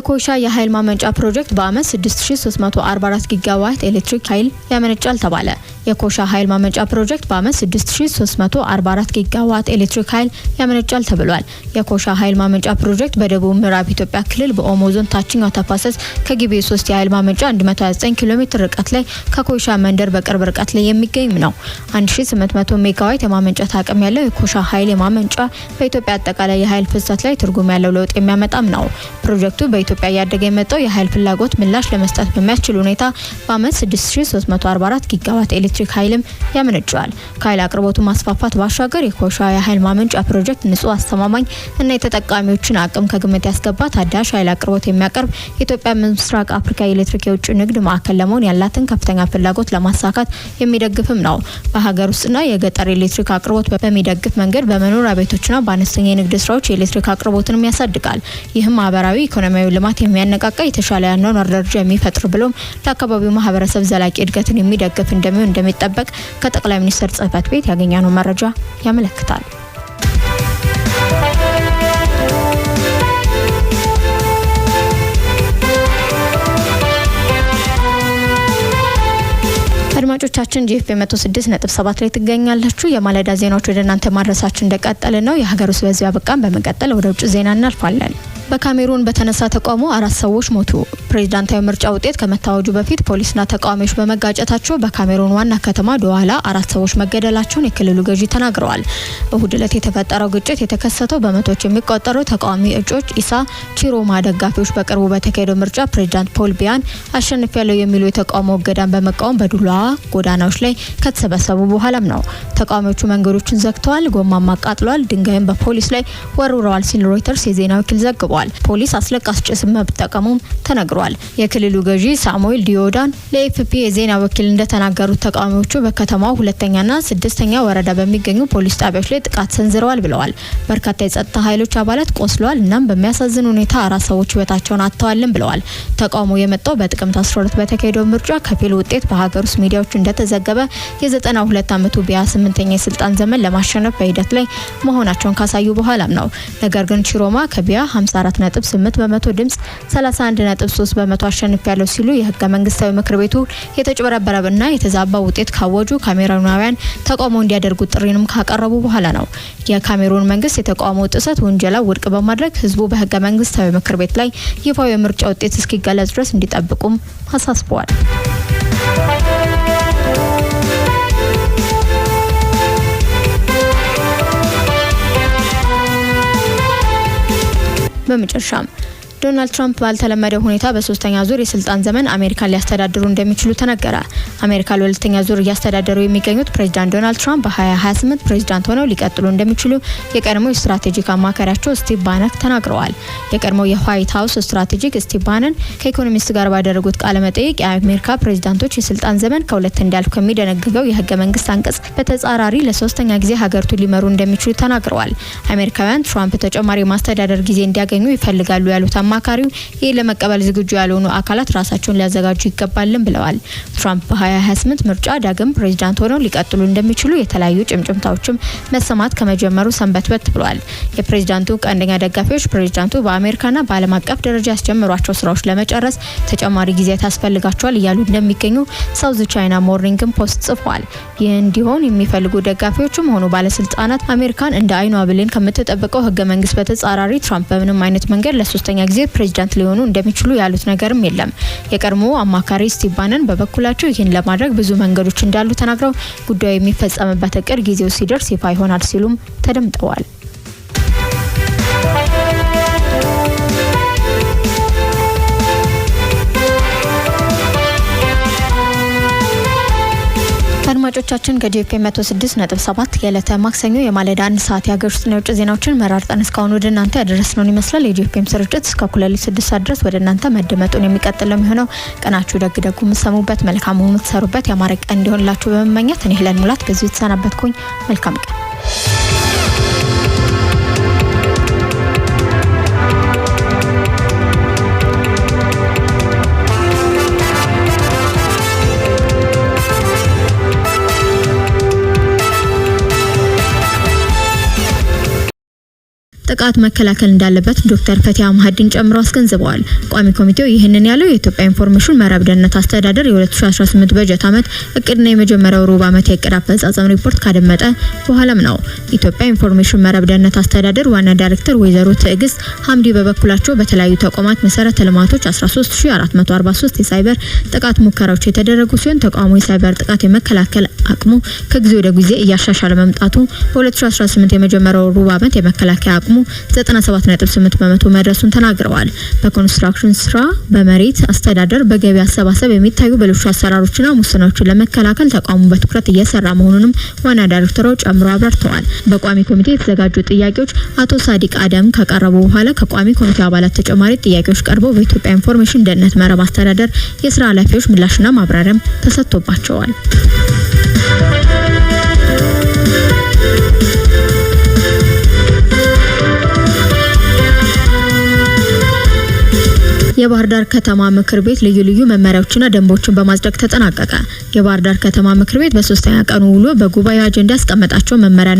የኮይሻ የኃይል ማመንጫ ፕሮጀክት በአመት 6344 ጊጋዋት ኤሌክትሪክ ኃይል ያመነጫል ተባለ። የኮይሻ ኃይል ማመንጫ ፕሮጀክት በአመት 6344 ጊጋዋት ኤሌክትሪክ ኃይል ያመነጫል ተብሏል። የኮይሻ ኃይል ማመንጫ ፕሮጀክት በደቡብ ምዕራብ ኢትዮጵያ ክልል በኦሞ ዞን ታችኛው ተፋሰስ ከጊቤ 3 የኃይል ማመንጫ 129 ኪሎ ሜትር ርቀት ላይ ከኮይሻ መንደር በቅርብ ርቀት ላይ የሚገኝ ነው። 1800 ሜጋዋት የማመንጨት አቅም ያለው የኮይሻ ኃይል ማመንጫ በኢትዮጵያ አጠቃላይ የኃይል ፍሰት ላይ ትርጉም ያለው ለውጥ የሚያመጣም ነው። ፕሮጀክቱ በኢትዮጵያ ያደገ የመጣው የኃይል ፍላጎት ምላሽ ለመስጠት በሚያስችል ሁኔታ በአመት 6344 ጊጋዋት ኤሌክትሪክ ኃይልም ያመነጫል። ከኃይል አቅርቦቱ ማስፋፋት ባሻገር የኮይሻ የኃይል ማመንጫ ፕሮጀክት ንጹህ፣ አስተማማኝ እና የተጠቃሚዎችን አቅም ከግምት ያስገባ ታዳሽ ኃይል አቅርቦት የሚያቀርብ የኢትዮጵያ ምስራቅ አፍሪካ የኤሌክትሪክ የውጭ ንግድ ማዕከል ለመሆን ያላትን ከፍተኛ ፍላጎት ለማሳካት የሚደግፍም ነው። በሀገር ውስጥና የገጠር ኤሌክትሪክ አቅርቦት በሚደግፍ መንገድ በመኖሪያ ቤቶችና በአነስተኛ የንግድ ስራዎች የኤሌክትሪክ አቅርቦትን ያሳድጋል። ይህም ማህበራዊ ኢኮኖሚያዊ ልማት የሚያነቃቃ የተሻለ ያኗኗር ደረጃ የሚፈጥር ብሎም ለአካባቢው ማህበረሰብ ዘላቂ እድገትን የሚደግፍ እንደሚሆን እንደሚጠበቅ ከጠቅላይ ሚኒስትር ጽህፈት ቤት ያገኘነው መረጃ ያመለክታል። አድማጮቻችን ጂኤፍኤም 106.7 ላይ ትገኛላችሁ። የማለዳ ዜናዎች ወደ እናንተ ማድረሳችን እንደቀጠለ ነው። የሀገር ውስጥ በዚያ በቃም በመቀጠል ወደ ውጭ ዜና እናልፋለን። በካሜሩን በተነሳ ተቃውሞ 4 ሰዎች ሞቱ። ፕሬዝዳንታዊ ምርጫ ውጤት ከመታወጁ በፊት ፖሊስና ተቃዋሚዎች በመጋጨታቸው በካሜሩን ዋና ከተማ ዶዋላ 4 ሰዎች መገደላቸውን የክልሉ ገዢ ተናግረዋል። እሁድ ዕለት የተፈጠረው ግጭት የተከሰተው በመቶዎች የሚቆጠሩ ተቃዋሚ እጩዎች ኢሳ ቺሮማ ደጋፊዎች በቅርቡ በተካሄደው ምርጫ ፕሬዝዳንት ፖል ቢያን አሸንፊያለሁ የሚሉ የተቃውሞ እገዳን በመቃወም በዱላዋ ጎዳናዎች ላይ ከተሰበሰቡ በኋላም ነው። ተቃዋሚዎቹ መንገዶችን ዘግተዋል፣ ጎማም አቃጥለዋል፣ ድንጋይም በፖሊስ ላይ ወርውረዋል ሲል ሮይተርስ የዜና ወኪል ዘግቧል። ፖሊስ አስለቃሽ ጭስ መጠቀሙም ተነግሯል። የክልሉ ገዢ ሳሙኤል ዲዮዳን ለኤፍፒ የዜና ወኪል እንደተናገሩት ተቃዋሚዎቹ በከተማው 2ኛና 6ኛ ወረዳ በሚገኙ ፖሊስ ጣቢያዎች ላይ ጥቃት ሰንዝረዋል ብለዋል። በርካታ የጸጥታ ኃይሎች አባላት ቆስለዋል፣ እናም በሚያሳዝን ሁኔታ 4 ሰዎች ህይወታቸውን አጥተዋልም ብለዋል። ተቃውሞ የመጣው በጥቅምት 12 በተካሄደው ምርጫ ከፊል ውጤት በሀገር ውስጥ ሚዲያዎች እንደተዘገበ የ92 ዓመቱ ቢያ 8ኛ የስልጣን ዘመን ለማሸነፍ በሂደት ላይ መሆናቸውን ካሳዩ በኋላም ነው። ነገር ግን ቺሮማ ከቢያ 54.8 በመቶ ድምጽ 31.3 በመቶ አሸንፊያለሁ ሲሉ የህገ መንግስታዊ ምክር ቤቱ የተጭበረበረና የተዛባ ውጤት ካወጁ ካሜሩናውያን ተቃውሞ እንዲያደርጉ ጥሪንም ካቀረቡ በኋላ ነው። የካሜሩን መንግስት የተቃውሞ ጥሰት ወንጀላ ውድቅ በማድረግ ህዝቡ በህገ መንግስታዊ ምክር ቤት ላይ ይፋዊ የምርጫ ውጤት እስኪገለጽ ድረስ እንዲጠብቁም አሳስበዋል። በመጨረሻም ዶናልድ ትራምፕ ባልተለመደ ሁኔታ በሶስተኛ ዙር የስልጣን ዘመን አሜሪካን ሊያስተዳድሩ እንደሚችሉ ተነገረ። አሜሪካ ለሁለተኛ ዙር እያስተዳደሩ የሚገኙት ፕሬዝዳንት ዶናልድ ትራምፕ በ2028 ፕሬዝዳንት ሆነው ሊቀጥሉ እንደሚችሉ የቀድሞው ስትራቴጂክ አማካሪያቸው ስቲቭ ባነን ተናግረዋል። የቀድሞው የዋይት ሃውስ ስትራቴጂክ ስቲቭ ባነን ከኢኮኖሚስት ጋር ባደረጉት ቃለ መጠይቅ የአሜሪካ ፕሬዝዳንቶች የስልጣን ዘመን ከሁለት እንዲያልፍ ከሚደነግገው የህገ መንግስት አንቀጽ በተጻራሪ ለሶስተኛ ጊዜ ሀገሪቱን ሊመሩ እንደሚችሉ ተናግረዋል። አሜሪካውያን ትራምፕ ተጨማሪ ማስተዳደር ጊዜ እንዲያገኙ ይፈልጋሉ ያሉት አማካሪው ይህ ለመቀበል ዝግጁ ያልሆኑ አካላት ራሳቸውን ሊያዘጋጁ ይገባልም ብለዋል። ትራምፕ በ2028 ምርጫ ዳግም ፕሬዝዳንት ሆነው ሊቀጥሉ እንደሚችሉ የተለያዩ ጭምጭምታዎችም መሰማት ከመጀመሩ ሰንበትበት ብለዋል። የፕሬዝዳንቱ ቀንደኛ ደጋፊዎች ፕሬዝዳንቱ በአሜሪካና በዓለም አቀፍ ደረጃ ያስጀመሯቸው ስራዎች ለመጨረስ ተጨማሪ ጊዜ ያስፈልጋቸዋል እያሉ እንደሚገኙ ሳውዝ ቻይና ሞርኒንግ ፖስት ጽፏል። ይህ እንዲሆን የሚፈልጉ ደጋፊዎችም ሆኑ ባለስልጣናት አሜሪካን እንደ አይኗ ብሌን ከምትጠብቀው ህገ መንግስት በተጻራሪ ትራምፕ በምንም አይነት መንገድ ለሶስተኛ ጊዜ ፕሬዝዳንት ሊሆኑ እንደሚችሉ ያሉት ነገርም የለም። የቀድሞ አማካሪ ስቲቭ ባነን በበኩላቸው ይህን ለማድረግ ብዙ መንገዶች እንዳሉ ተናግረው ጉዳዩ የሚፈጸምበት እቅድ ጊዜው ሲደርስ ይፋ ይሆናል ሲሉም ተደምጠዋል። አድማጮቻችን ከጂኤፍኤም 106.7 የዕለተ ማክሰኞ የማለዳ 1 ሰዓት የሀገር ውስጥ የውጭ ዜናዎችን መራርጠን እስካሁን ወደ እናንተ ያደረስነውን ይመስላል። የጂኤፍኤም ስርጭት እስከ እኩለ ሌሊት 6 ሰዓት ድረስ ወደ እናንተ መደመጡን የሚቀጥል የሚሆነው ቀናችሁ ደግ የምትሰሙበት መልካም ሆኖ ተሰሩበት ያማረ ቀን እንዲሆንላችሁ በመመኘት እኔ ሄለን ሙላት በዚህ ተሰናበትኩኝ። መልካም ቀን። ጥቃት መከላከል እንዳለበት ዶክተር ፈቲያ ማህዲን ጨምሮ አስገንዝበዋል። ቋሚ ኮሚቴው ይህንን ያለው የኢትዮጵያ ኢንፎርሜሽን መረብ ደህንነት አስተዳደር የ2018 በጀት ዓመት እቅድና የመጀመሪያው ሩብ ዓመት የእቅድ አፈጻጸም ሪፖርት ካደመጠ በኋላም ነው። ኢትዮጵያ ኢንፎርሜሽን መረብ ደህንነት አስተዳደር ዋና ዳይሬክተር ወይዘሮ ትዕግስት ሐምዲ በበኩላቸው በተለያዩ ተቋማት መሰረተ ልማቶች 13443 የሳይበር ጥቃት ሙከራዎች የተደረጉ ሲሆን ተቋሙ የሳይበር ጥቃት የመከላከል አቅሙ ከጊዜ ወደ ጊዜ እያሻሻለ መምጣቱ በ2018 የመጀመሪያው ሩብ ዓመት የመከላከያ አቅሙ 97.8% መድረሱን ተናግረዋል። በኮንስትራክሽን ስራ፣ በመሬት አስተዳደር፣ በገቢ አሰባሰብ የሚታዩ ብልሹ አሰራሮችና ሙስናዎችን ለመከላከል ተቋሙ በትኩረት እየሰራ መሆኑንም ዋና ዳይሬክተሩ ጨምሮ አብራርተዋል። በቋሚ ኮሚቴ የተዘጋጁ ጥያቄዎች አቶ ሳዲቅ አደም ከቀረቡ በኋላ ከቋሚ ኮሚቴ አባላት ተጨማሪ ጥያቄዎች ቀርበው በኢትዮጵያ ኢንፎርሜሽን ደህንነት መረብ አስተዳደር የስራ ኃላፊዎች ምላሽና ማብራሪያም ተሰጥቶባቸዋል። የባህር ዳር ከተማ ምክር ቤት ልዩ ልዩ መመሪያዎችና ደንቦችን በማጽደቅ ተጠናቀቀ። የባህር ዳር ከተማ ምክር ቤት በ3ኛ ቀኑ ውሎ በጉባኤ አጀንዳ ያስቀመጣቸው መመሪያ